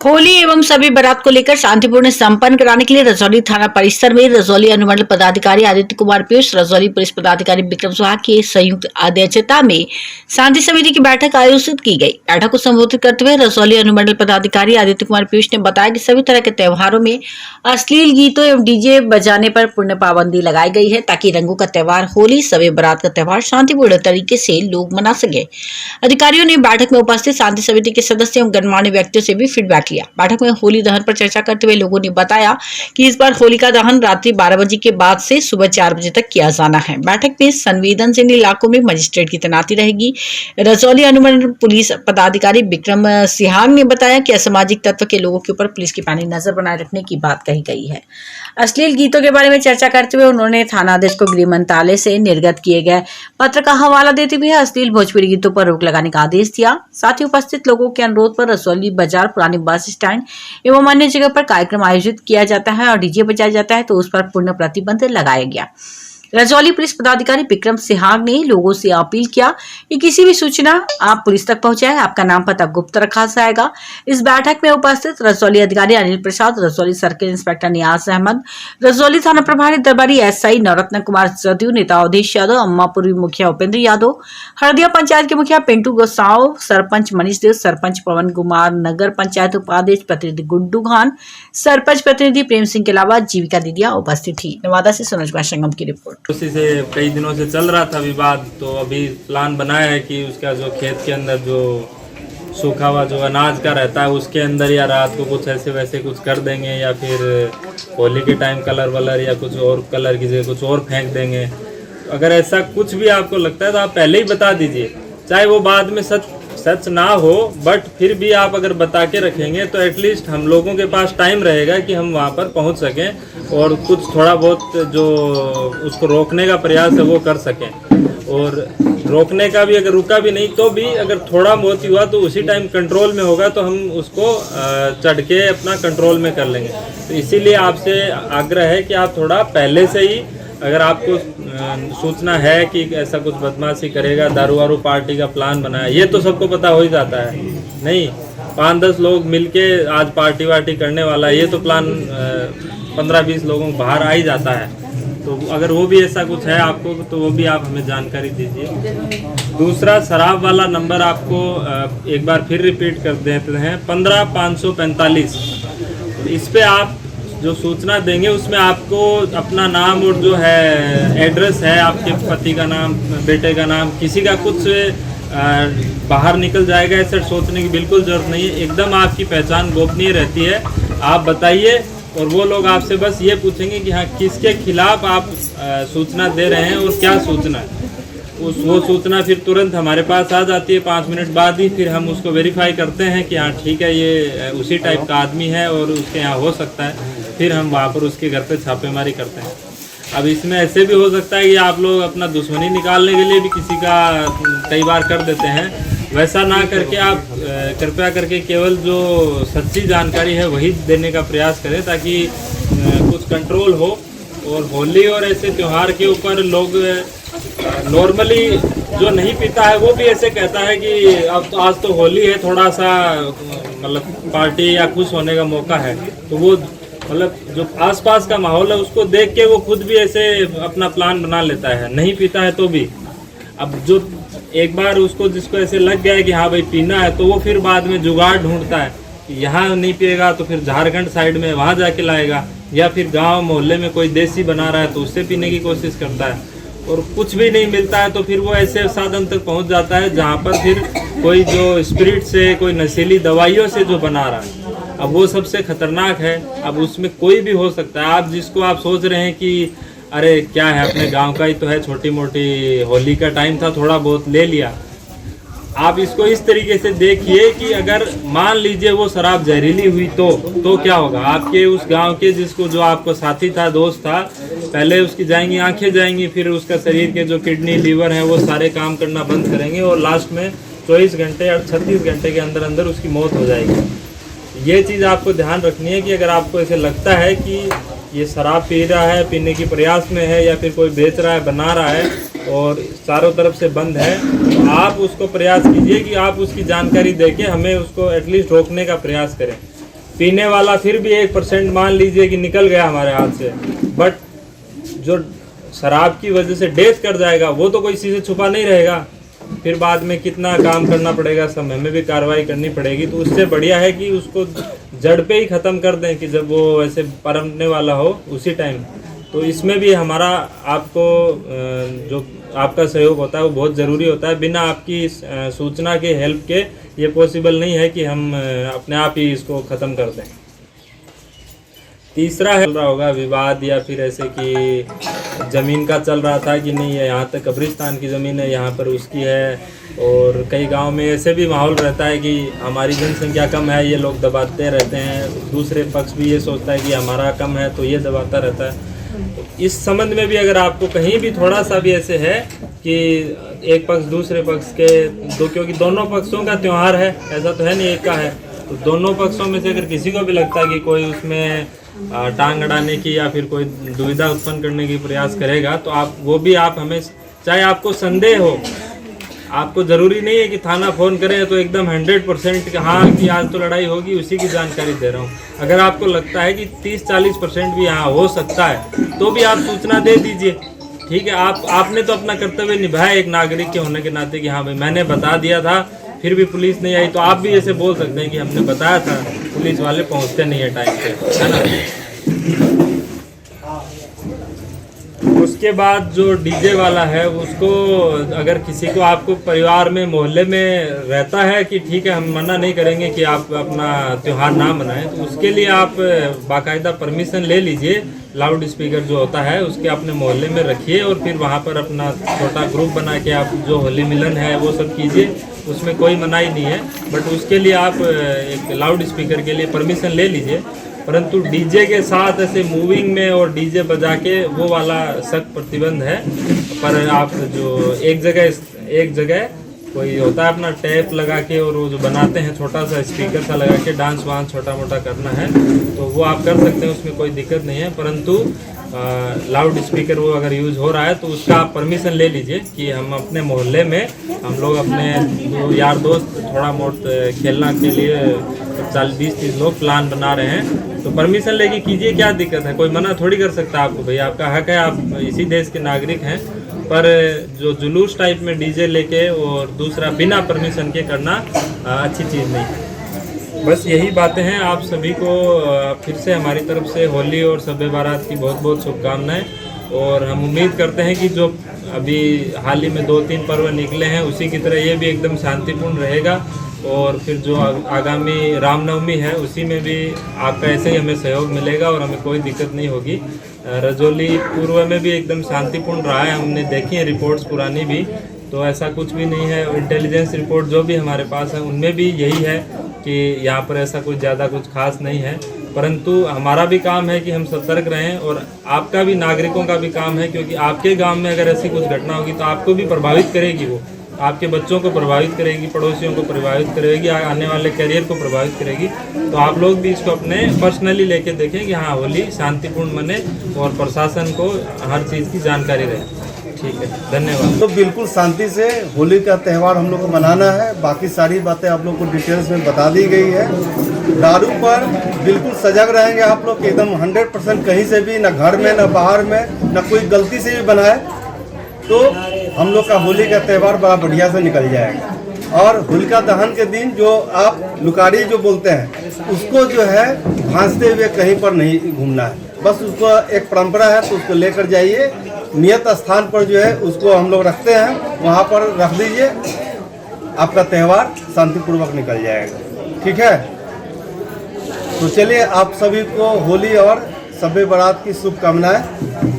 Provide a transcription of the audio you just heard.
होली एवं सभी बारात को लेकर शांतिपूर्ण संपन्न कराने के लिए रजौली थाना परिसर में रजौली अनुमंडल पदाधिकारी आदित्य कुमार पीयूष, रजौली पुलिस पदाधिकारी विक्रम सुहाग की संयुक्त अध्यक्षता में शांति समिति की बैठक आयोजित की गई। बैठक को संबोधित करते हुए रजौली अनुमंडल पदाधिकारी आदित्य कुमार पीयूष ने बताया कि सभी तरह के त्योहारों में अश्लील गीतों एवं डीजे बजाने पर पूर्ण पाबंदी लगाई गई है, ताकि रंगों का त्योहार होली सभी बारात का त्योहार शांतिपूर्ण तरीके से लोग मना सके। अधिकारियों ने बैठक में उपस्थित शांति समिति के सदस्यों एवं गणमान्य व्यक्तियों से भी फीडबैक लिया। बैठक में होली दहन पर चर्चा करते हुए लोगों ने बताया कि इस बार होलिका दहन रात्रि 12 बजे के बाद से सुबह 4 बजे तक किया जाना है। बैठक में संवेदनशील इलाकों में मजिस्ट्रेट की तैनाती रहेगी। रजौली अनुमंडल पुलिस पदाधिकारी विक्रम सिहाग ने बताया कि असामाजिक तत्व के लोगों के ऊपर पुलिस की पैनी नजर बनाए रखने की बात कही गई है। अश्लील गीतों के बारे में चर्चा करते हुए उन्होंने थानाध्यक्ष को गृह मंत्रालय से निर्गत किए गए पत्र का हवाला देते हुए अश्लील भोजपुरी गीतों पर रोक लगाने का आदेश दिया। साथ ही उपस्थित लोगों के अनुरोध पर रजौली बाजार, पुरानी बस स्टैंड एवं अन्य जगह पर कार्यक्रम आयोजित किया जाता है और डीजे बजाया जाता है तो उस पर पूर्ण प्रतिबंध लगाया गया। रजौली पुलिस पदाधिकारी विक्रम सिहाग ने लोगों से अपील किया कि किसी भी सूचना आप पुलिस तक पहुंचाए, आपका नाम पता गुप्त रखा जाएगा। इस बैठक में उपस्थित रजौली अधिकारी अनिल प्रसाद, रजौली सर्किल इंस्पेक्टर नियाज अहमद, रजौली थाना प्रभारी दरबारी एसआई नवरत्न कुमार, जदयू नेता अवधेश यादव, अम्मा पूर्वी मुखिया उपेंद्र यादव, हरदिया पंचायत के मुखिया पिंटू गोसाव, सरपंच मनीष देव, सरपंच पवन कुमार, नगर पंचायत उपाध्यक्ष प्रतिनिधि गुड्डू खान, सरपंच प्रतिनिधि प्रेम सिंह के अलावा जीविका दीदिया उपस्थित थी। नवादा से सुनोज संगम की रिपोर्ट। उसी से कई दिनों से चल रहा था विवाद, तो अभी प्लान बनाया है कि उसका जो खेत के अंदर जो सूखा हुआ जो अनाज का रहता है उसके अंदर या रात को कुछ ऐसे वैसे कुछ कर देंगे, या फिर होली के टाइम कलर वलर या कुछ और कलर की जगह कुछ और फेंक देंगे। अगर ऐसा कुछ भी आपको लगता है तो आप पहले ही बता दीजिए, चाहे वो बाद में सच ना हो, बट फिर भी आप अगर बता के रखेंगे तो एटलीस्ट हम लोगों के पास टाइम रहेगा कि हम वहाँ पर पहुँच सकें और कुछ थोड़ा बहुत जो उसको रोकने का प्रयास है वो कर सकें। और रोकने का भी अगर रुका भी नहीं तो भी अगर थोड़ा बहुत ही हुआ तो उसी टाइम कंट्रोल में होगा तो हम उसको चढ़ के अपना कंट्रोल में कर लेंगे। तो इसीलिए आपसे आग्रह है कि आप थोड़ा पहले से ही, अगर आपको सूचना है कि ऐसा कुछ बदमाशी करेगा, दारू वारू पार्टी का प्लान बनाया, ये तो सबको पता हो ही जाता है। नहीं 5-10 लोग मिलके आज पार्टी वार्टी करने वाला है, ये तो प्लान 15-20 लोगों को बाहर आ ही जाता है। तो अगर वो भी ऐसा कुछ है आपको तो वो भी आप हमें जानकारी दीजिए। दूसरा, शराब वाला नंबर आपको एक बार फिर रिपीट कर देते हैं, 15-545। इस पे आप जो सूचना देंगे उसमें आपको अपना नाम और जो है एड्रेस है, आपके पति का नाम, बेटे का नाम, किसी का कुछ बाहर निकल जाएगा ऐसा सोचने की बिल्कुल ज़रूरत नहीं है। एकदम आपकी पहचान गोपनीय रहती है। आप बताइए और वो लोग आपसे बस ये पूछेंगे कि हाँ किसके खिलाफ आप सूचना दे रहे हैं और क्या सूचना है। वो सूचना फिर तुरंत हमारे पास आ जाती है, 5 मिनट बाद ही फिर हम उसको वेरीफाई करते हैं कि हाँ ठीक है ये उसी टाइप का आदमी है और उसके यहाँ हो सकता है। फिर हम वहाँ पर उसके घर पे छापेमारी करते हैं। अब इसमें ऐसे भी हो सकता है कि आप लोग अपना दुश्मनी निकालने के लिए भी किसी का कई बार कर देते हैं। वैसा ना करके आप कृपया करके केवल जो सच्ची जानकारी है वही देने का प्रयास करें, ताकि कुछ कंट्रोल हो। और होली और ऐसे त्यौहार के ऊपर लोग नॉर्मली जो नहीं पीता है वो भी ऐसे कहता है कि अब तो आज तो होली है, थोड़ा सा मतलब पार्टी या खुश होने का मौका है, तो वो मतलब जो आसपास का माहौल है उसको देख के वो खुद भी ऐसे अपना प्लान बना लेता है, नहीं पीता है तो भी। अब जो एक बार उसको जिसको ऐसे लग गया है कि हाँ भाई पीना है, तो वो फिर बाद में जुगाड़ ढूंढता है कि यहाँ नहीं पिएगा तो फिर झारखंड साइड में वहाँ जाके लाएगा, या फिर गांव मोहल्ले में कोई देसी बना रहा है तो उससे पीने की कोशिश करता है। और कुछ भी नहीं मिलता है तो फिर वो ऐसे साधन तक पहुँच जाता है जहाँ पर फिर कोई जो स्पिरिट से, कोई नशीली दवाइयों से जो बना रहा है, अब वो सबसे खतरनाक है। अब उसमें कोई भी हो सकता है। आप जिसको आप सोच रहे हैं कि अरे क्या है, अपने गांव का ही तो है, छोटी मोटी होली का टाइम था, थोड़ा बहुत ले लिया। आप इसको इस तरीके से देखिए कि अगर मान लीजिए वो शराब जहरीली हुई तो क्या होगा। आपके उस गांव के जिसको जो आपको साथी था, दोस्त था, पहले उसकी जाएंगी आंखें जाएंगी, फिर उसका शरीर के जो किडनी लीवर हैं वो सारे काम करना बंद करेंगे और लास्ट में 24 घंटे और 36 घंटे के अंदर अंदर उसकी मौत हो जाएगी। ये चीज़ आपको ध्यान रखनी है कि अगर आपको ऐसे लगता है कि ये शराब पी रहा है, पीने की प्रयास में है, या फिर कोई बेच रहा है, बना रहा है और चारों तरफ से बंद है, तो आप उसको प्रयास कीजिए कि आप उसकी जानकारी देके हमें उसको एटलीस्ट रोकने का प्रयास करें। पीने वाला फिर भी 1% मान लीजिए कि निकल गया हमारे हाथ से, बट जो शराब की वजह से डेथ कर जाएगा वो तो कोई चीज़ से छुपा नहीं रहेगा। फिर बाद में कितना काम करना पड़ेगा, सब हमें भी कार्रवाई करनी पड़ेगी। तो उससे बढ़िया है कि उसको जड़ पे ही ख़त्म कर दें कि जब वो ऐसे परमने वाला हो उसी टाइम। तो इसमें भी हमारा आपको जो आपका सहयोग होता है वो बहुत ज़रूरी होता है। बिना आपकी सूचना के, हेल्प के ये पॉसिबल नहीं है कि हम अपने आप ही इसको ख़त्म कर दें। तीसरा है चल रहा होगा विवाद, या फिर ऐसे कि ज़मीन का चल रहा था कि नहीं, है यहाँ तक कब्रिस्तान की ज़मीन है, यहाँ पर उसकी है। और कई गांव में ऐसे भी माहौल रहता है कि हमारी जनसंख्या कम है, ये लोग दबाते रहते हैं। दूसरे पक्ष भी ये सोचता है कि हमारा कम है तो ये दबाता रहता है। तो इस संबंध में भी अगर आपको कहीं भी थोड़ा सा भी ऐसे है कि एक पक्ष दूसरे पक्ष के क्योंकि दोनों पक्षों का त्यौहार है, ऐसा तो है नहीं एक का है, तो दोनों पक्षों में से अगर किसी को भी लगता है कि कोई उसमें टांग अड़ाने की या फिर कोई दुविधा उत्पन्न करने की प्रयास करेगा, तो आप हमें, चाहे आपको संदेह हो, आपको ज़रूरी नहीं है कि थाना फ़ोन करें तो एकदम 100% हाँ कि आज तो लड़ाई होगी उसी की जानकारी दे रहा हूँ। अगर आपको लगता है कि 30-40% भी यहाँ हो सकता है तो भी आप सूचना दे दीजिए, ठीक है। आपने तो अपना कर्तव्य निभाया एक नागरिक के होने के नाते कि हाँ भाई मैंने बता दिया था, फिर भी पुलिस नहीं आई, तो आप भी ऐसे बोल सकते हैं कि हमने बताया था, पुलिस वाले पहुँचते नहीं है टाइम पे, है ना। उसके बाद जो डीजे वाला है उसको, अगर किसी को आपको परिवार में, मोहल्ले में रहता है कि ठीक है हम मना नहीं करेंगे कि आप अपना त्यौहार ना मनाएं, तो उसके लिए आप बाकायदा परमिशन ले लीजिए। लाउड स्पीकर जो होता है उसके अपने मोहल्ले में रखिए और फिर वहाँ पर अपना छोटा ग्रुप बना के आप जो होली मिलन है वो सब कीजिए, उसमें कोई मनाही नहीं है। बट उसके लिए आप एक लाउड स्पीकर के लिए परमिशन ले लीजिए। परंतु डीजे के साथ ऐसे मूविंग में और डीजे बजा के वो वाला सख्त प्रतिबंध है। पर आप जो एक जगह कोई होता है अपना टैप लगा के और वो जो बनाते हैं छोटा सा स्पीकर सा लगा के डांस वांस छोटा मोटा करना है तो वो आप कर सकते हैं, उसमें कोई दिक्कत नहीं है। परंतु लाउड स्पीकर वो अगर यूज़ हो रहा है तो उसका आप परमिशन ले लीजिए कि हम अपने मोहल्ले में हम लोग अपने यार दोस्त थोड़ा बहुत खेलना के लिए 40-20-30 लोग प्लान बना रहे हैं, तो परमिशन लेके कीजिए, क्या दिक्कत है। कोई मना थोड़ी कर सकता है आपको, भाई आपका हक है, आप इसी देश के नागरिक हैं। पर जो जुलूस टाइप में डीजे लेके और दूसरा बिना परमिशन के करना अच्छी चीज़ नहीं है। बस यही बातें हैं। आप सभी को फिर से हमारी तरफ से होली और शब-ए बारात की बहुत बहुत शुभकामनाएं। और हम उम्मीद करते हैं कि जो अभी हाल ही में 2-3 पर्व निकले हैं उसी की तरह ये भी एकदम शांतिपूर्ण रहेगा। और फिर जो आगामी रामनवमी है उसी में भी आपका ऐसे ही हमें सहयोग मिलेगा और हमें कोई दिक्कत नहीं होगी। रजौली पूर्व में भी एकदम शांतिपूर्ण रहा है, हमने देखी है रिपोर्ट्स पुरानी भी, तो ऐसा कुछ भी नहीं है। इंटेलिजेंस रिपोर्ट जो भी हमारे पास है उनमें भी यही है कि यहाँ पर ऐसा कुछ ज़्यादा कुछ खास नहीं है। परंतु हमारा भी काम है कि हम सतर्क रहें और आपका भी, नागरिकों का भी काम है, क्योंकि आपके गांव में अगर ऐसी कुछ घटना होगी तो आपको भी प्रभावित करेगी, वो आपके बच्चों को प्रभावित करेगी, पड़ोसियों को प्रभावित करेगी, आने वाले करियर को प्रभावित करेगी। तो आप लोग भी इसको अपने पर्सनली लेके देखें कि हाँ होली शांतिपूर्ण मने और प्रशासन को हर चीज़ की जानकारी रहे। ठीक है, धन्यवाद। तो बिल्कुल शांति से होली का त्यौहार हम लोग को मनाना है। बाकी सारी बातें आप लोग को डिटेल्स में बता दी गई है। दारू पर बिल्कुल सजग रहेंगे आप लोग, एकदम 100% कहीं से भी, ना घर में ना बाहर में, ना कोई गलती से भी बनाए तो हम लोग का होली का त्यौहार बड़ा बढ़िया से निकल जाएगा। और होलिका दहन के दिन जो आप लुकारी जो बोलते हैं उसको जो है भांजते हुए कहीं पर नहीं घूमना है, बस उसको एक परंपरा है तो उसको लेकर जाइए, नियत स्थान पर जो है उसको हम लोग रखते हैं, वहाँ पर रख दीजिए, आपका त्यौहार शांतिपूर्वक निकल जाएगा। ठीक है, तो चलिए आप सभी को होली और शब-ए बारात की शुभकामनाएं।